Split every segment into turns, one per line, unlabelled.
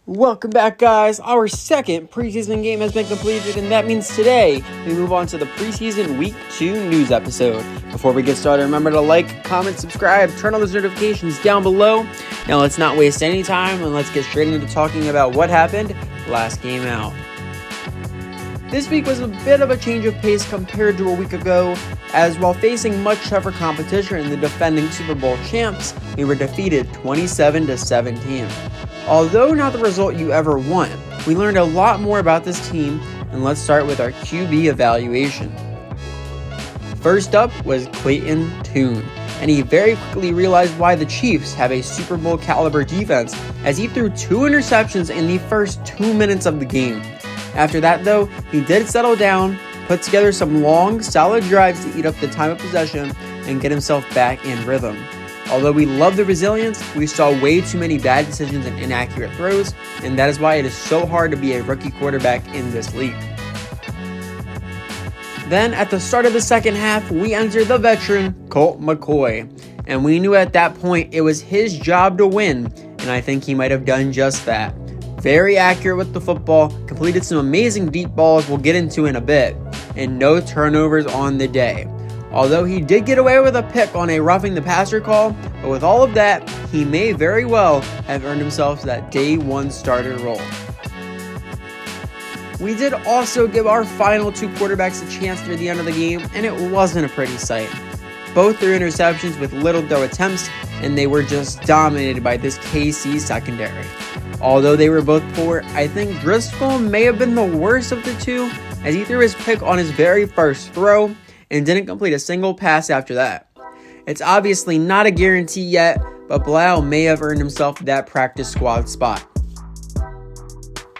Welcome back, guys. Our second preseason game has been completed, and that means today we move on to the preseason Week 2 news episode. Before we get started, remember to like, comment, subscribe, turn on those notifications down below. Now let's not waste any time and let's get straight into talking about what happened last game out. This week was a bit of a change of pace compared to a week ago, as while facing much tougher competition in the defending Super Bowl champs, we were defeated 27-17. Although not the result you ever want, we learned a lot more about this team, and let's start with our QB evaluation. First up was Clayton Tune, and he very quickly realized why the Chiefs have a Super Bowl caliber defense, as he threw 2 interceptions in the first 2 minutes of the game. After that though, he did settle down, put together some long, solid drives to eat up the time of possession, and get himself back in rhythm. Although we love the resilience, we saw way too many bad decisions and inaccurate throws, and that is why it is so hard to be a rookie quarterback in this league. Then, at the start of the second half, we entered the veteran, Colt McCoy, and we knew at that point it was his job to win, and I think he might have done just that. Very accurate with the football, completed some amazing deep balls we'll get into in a bit, and no turnovers on the day. Although he did get away with a pick on a roughing the passer call, but with all of that, he may very well have earned himself that day 1 starter role. We did also give our final 2 quarterbacks a chance near the end of the game, and it wasn't a pretty sight. Both threw interceptions with little throw attempts, and they were just dominated by this KC secondary. Although they were both poor, I think Driscoll may have been the worst of the two, as he threw his pick on his very first throw, and didn't complete a single pass after that. It's obviously not a guarantee yet, but Blau may have earned himself that practice squad spot.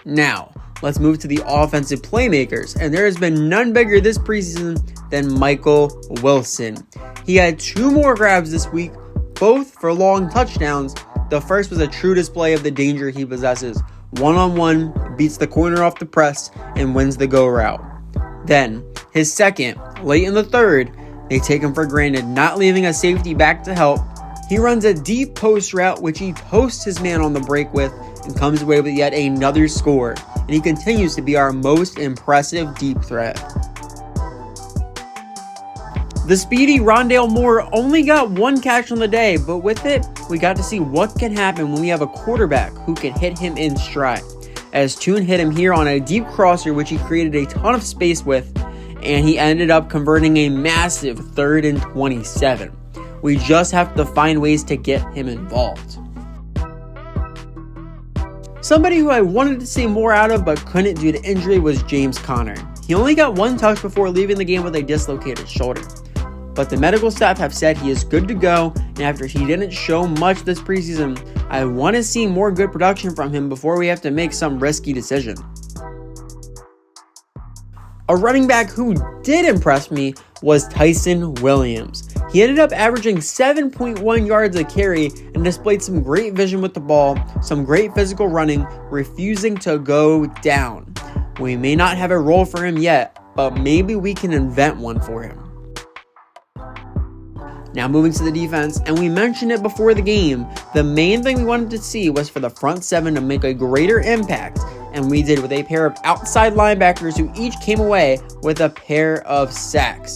Now, let's move to the offensive playmakers, and there has been none bigger this preseason than Michael Wilson. He had 2 more grabs this week, both for long touchdowns. The first was a true display of the danger he possesses. One-on-one, beats the corner off the press, and wins the go route. Then, his second, late in the third, they take him for granted, not leaving a safety back to help. He runs a deep post route, which he posts his man on the break with, and comes away with yet another score. And he continues to be our most impressive deep threat. The speedy Rondale Moore only got 1 catch on the day, but with it, we got to see what can happen when we have a quarterback who can hit him in stride. As Tune hit him here on a deep crosser, which he created a ton of space with, and he ended up converting a massive 3rd and 27. We just have to find ways to get him involved. Somebody who I wanted to see more out of but couldn't due to injury was James Conner. He only got 1 touch before leaving the game with a dislocated shoulder. But the medical staff have said he is good to go, and after he didn't show much this preseason, I want to see more good production from him before we have to make some risky decision. A running back who did impress me was Tyson Williams. He ended up averaging 7.1 yards a carry and displayed some great vision with the ball, some great physical running, refusing to go down. We may not have a role for him yet, but maybe we can invent one for him. Now moving to the defense, and we mentioned it before the game, the main thing we wanted to see was for the front 7 to make a greater impact, and we did with a pair of outside linebackers who each came away with a pair of sacks.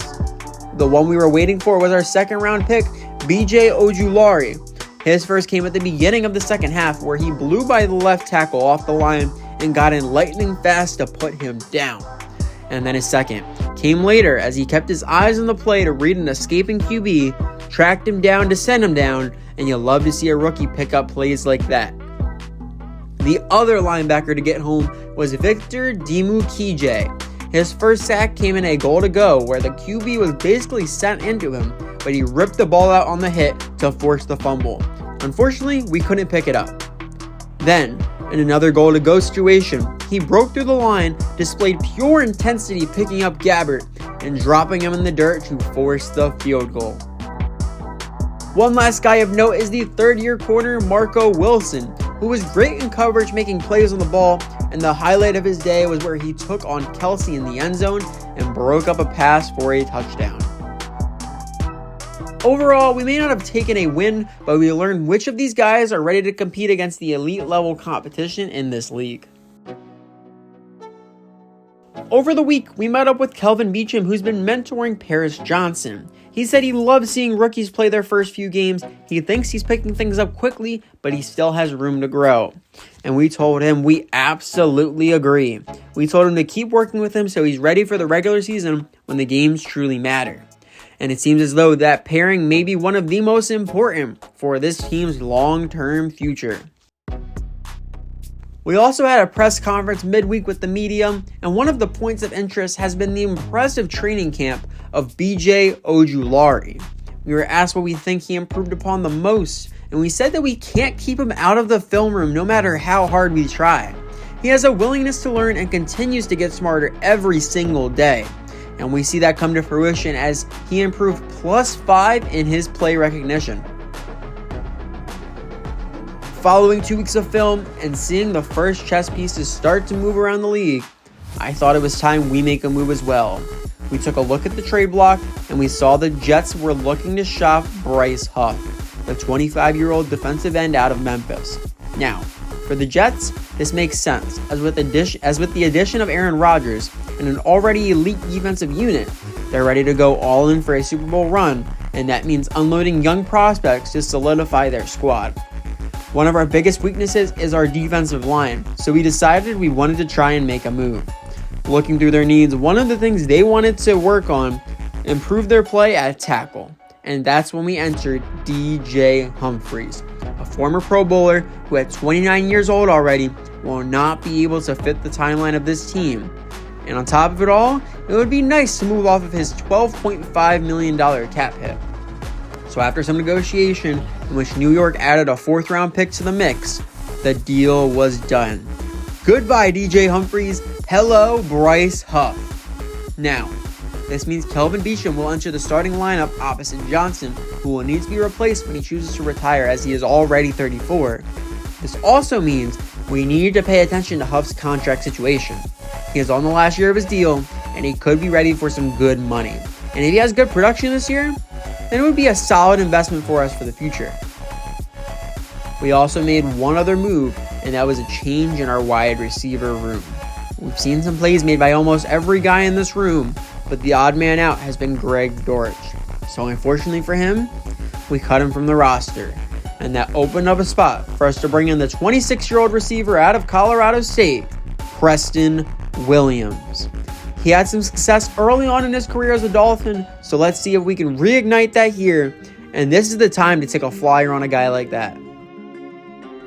The one we were waiting for was our 2nd round pick, BJ Ojulari. His first came at the beginning of the second half, where he blew by the left tackle off the line and got in lightning fast to put him down. And then his second came later as he kept his eyes on the play to read an escaping QB, tracked him down to send him down, and you love to see a rookie pick up plays like that. The other linebacker to get home was Victor Dimukije. His first sack came in a goal to go, where the QB was basically sent into him, but he ripped the ball out on the hit to force the fumble. Unfortunately, we couldn't pick it up. Then, in another goal to go situation, he broke through the line, displayed pure intensity picking up Gabbert, and dropping him in the dirt to force the field goal. One last guy of note is the 3rd-year corner Marco Wilson, who was great in coverage making plays on the ball, and the highlight of his day was where he took on Kelsey in the end zone and broke up a pass for a touchdown. Overall, we may not have taken a win, but we learned which of these guys are ready to compete against the elite level competition in this league. Over the week, we met up with Kelvin Beachum, who's been mentoring Paris Johnson. He said he loves seeing rookies play their first few games. He thinks he's picking things up quickly, but he still has room to grow. And we told him we absolutely agree. We told him to keep working with him so he's ready for the regular season when the games truly matter. And it seems as though that pairing may be one of the most important for this team's long-term future. We also had a press conference midweek with the media, and one of the points of interest has been the impressive training camp of BJ Ojulari. We were asked what we think he improved upon the most, and we said that we can't keep him out of the film room no matter how hard we try. He has a willingness to learn and continues to get smarter every single day. And we see that come to fruition as he improved +5 in his play recognition. Following 2 weeks of film and seeing the first chess pieces start to move around the league, I thought it was time we make a move as well. We took a look at the trade block and we saw the Jets were looking to shop Bryce Huff, the 25-year-old defensive end out of Memphis. Now, for the Jets, this makes sense, as with the addition of Aaron Rodgers and an already elite defensive unit, they're ready to go all in for a Super Bowl run, and that means unloading young prospects to solidify their squad. One of our biggest weaknesses is our defensive line, so we decided we wanted to try and make a move. Looking through their needs, one of the things they wanted to work on, improve their play at tackle, and that's when we entered DJ Humphries, a former Pro Bowler who at 29 years old already will not be able to fit the timeline of this team. And on top of it all, it would be nice to move off of his $12.5 million cap hit. So after some negotiation in which New York added a 4th round pick to the mix, the deal was done. Goodbye, DJ Humphries. Hello, Bryce Huff. Now, this means Kelvin Beachum will enter the starting lineup opposite Johnson, who will need to be replaced when he chooses to retire as he is already 34. This also means we need to pay attention to Huff's contract situation. He is on the last year of his deal, and he could be ready for some good money. And if he has good production this year, then it would be a solid investment for us for the future. We also made one other move, and that was a change in our wide receiver room. We've seen some plays made by almost every guy in this room, but the odd man out has been Greg Dortch. So unfortunately for him, we cut him from the roster, and that opened up a spot for us to bring in the 26-year-old receiver out of Colorado State, Preston Williams. He had some success early on in his career as a Dolphin, so let's see if we can reignite that here, and this is the time to take a flyer on a guy like that.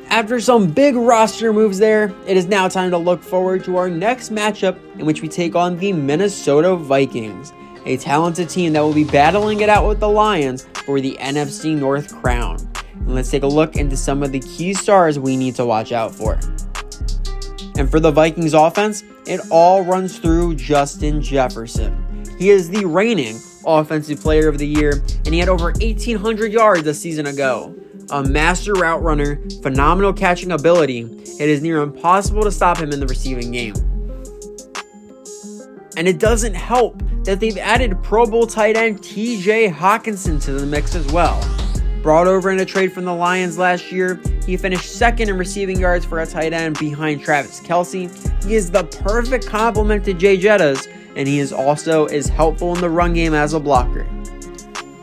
After some big roster moves there, it is now time to look forward to our next matchup in which we take on the Minnesota Vikings, a talented team that will be battling it out with the Lions for the NFC North crown. And let's take a look into some of the key stars we need to watch out for. And for the Vikings offense, it all runs through Justin Jefferson. He is the reigning Offensive Player of the Year, and he had over 1,800 yards a season ago. A master route runner, phenomenal catching ability, it is near impossible to stop him in the receiving game. And it doesn't help that they've added Pro Bowl tight end TJ Hawkinson to the mix as well. Brought over in a trade from the Lions last year, he finished second in receiving yards for a tight end behind Travis Kelce. He is the perfect complement to Jay Jettas, and he is also as helpful in the run game as a blocker.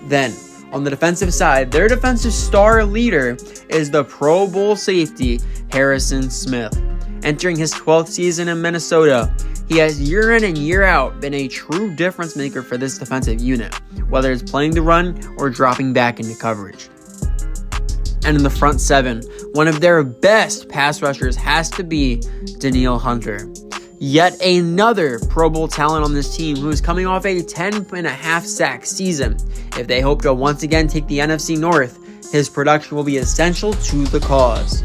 Then, on the defensive side, their defensive star leader is the Pro Bowl safety, Harrison Smith. Entering his 12th season in Minnesota, he has year in and year out been a true difference maker for this defensive unit, whether it's playing the run or dropping back into coverage. And in the front seven, one of their best pass rushers has to be Danielle Hunter. Yet another Pro Bowl talent on this team who is coming off a 10.5 sack season. If they hope to once again take the NFC North, his production will be essential to the cause.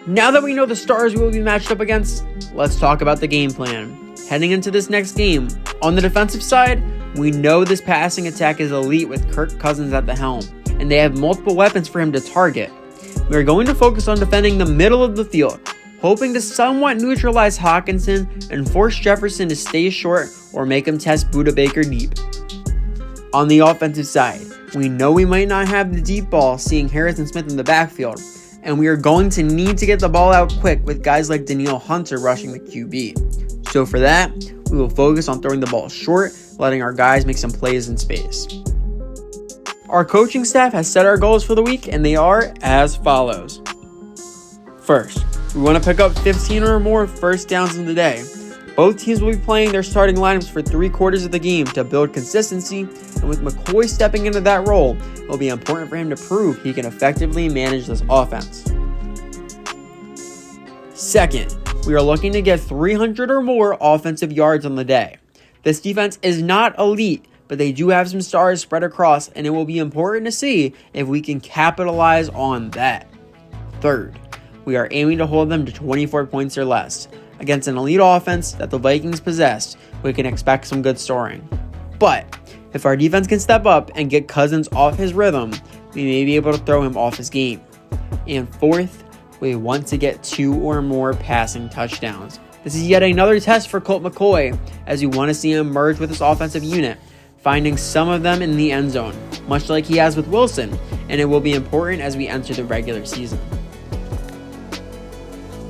Now that we know the stars we will be matched up against, let's talk about the game plan. Heading into this next game, on the defensive side, we know this passing attack is elite with Kirk Cousins at the helm, and they have multiple weapons for him to target. We are going to focus on defending the middle of the field, hoping to somewhat neutralize Hawkinson and force Jefferson to stay short or make him test Budda Baker deep. On the offensive side, We know we might not have the deep ball, seeing Harrison Smith in the backfield, and we are going to need to get the ball out quick with guys like Danielle Hunter rushing the QB. So for that, we will focus on throwing the ball short, letting our guys make some plays in space. Our coaching staff has set our goals for the week, and they are as follows. First, we want to pick up 15 or more first downs in the day. Both teams will be playing their starting lineups for 3/4 of the game to build consistency, and with McCoy stepping into that role, it will be important for him to prove he can effectively manage this offense. Second, we are looking to get 300 or more offensive yards on the day. This defense is not elite, but they do have some stars spread across, and it will be important to see if we can capitalize on that. Third, we are aiming to hold them to 24 points or less. Against an elite offense that the Vikings possess, we can expect some good scoring. But if our defense can step up and get Cousins off his rhythm, we may be able to throw him off his game. And fourth, we want to get 2 or more passing touchdowns. This is yet another test for Colt McCoy, as we want to see him merge with this offensive unit, finding some of them in the end zone, much like he has with Wilson, and it will be important as we enter the regular season.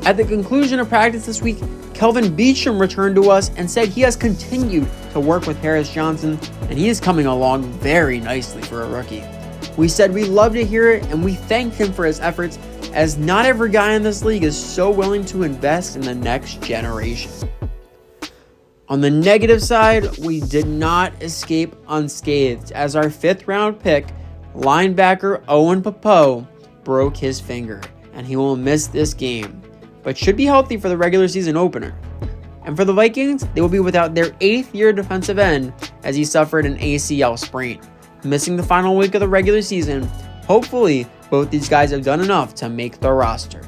At the conclusion of practice this week, Kelvin Beachum returned to us and said he has continued to work with Harris Johnson, and he is coming along very nicely for a rookie. We said we love to hear it, and we thanked him for his efforts, as not every guy in this league is so willing to invest in the next generation. On the negative side, we did not escape unscathed, as our 5th round pick, linebacker Owen Popo, broke his finger, and he will miss this game, but should be healthy for the regular season opener. And for the Vikings, they will be without their 8th-year defensive end, as he suffered an ACL sprain, missing the final week of the regular season. Hopefully, both these guys have done enough to make the roster.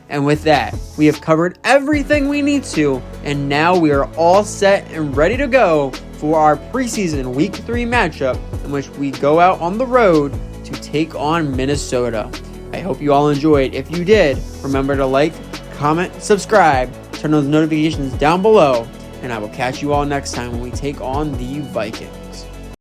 And with that, we have covered everything we need to, and now we are all set and ready to go for our preseason Week 3 matchup, in which we go out on the road to take on Minnesota. I hope you all enjoyed. If you did, remember to like, comment, subscribe, turn those notifications down below, and I will catch you all next time when we take on the Vikings.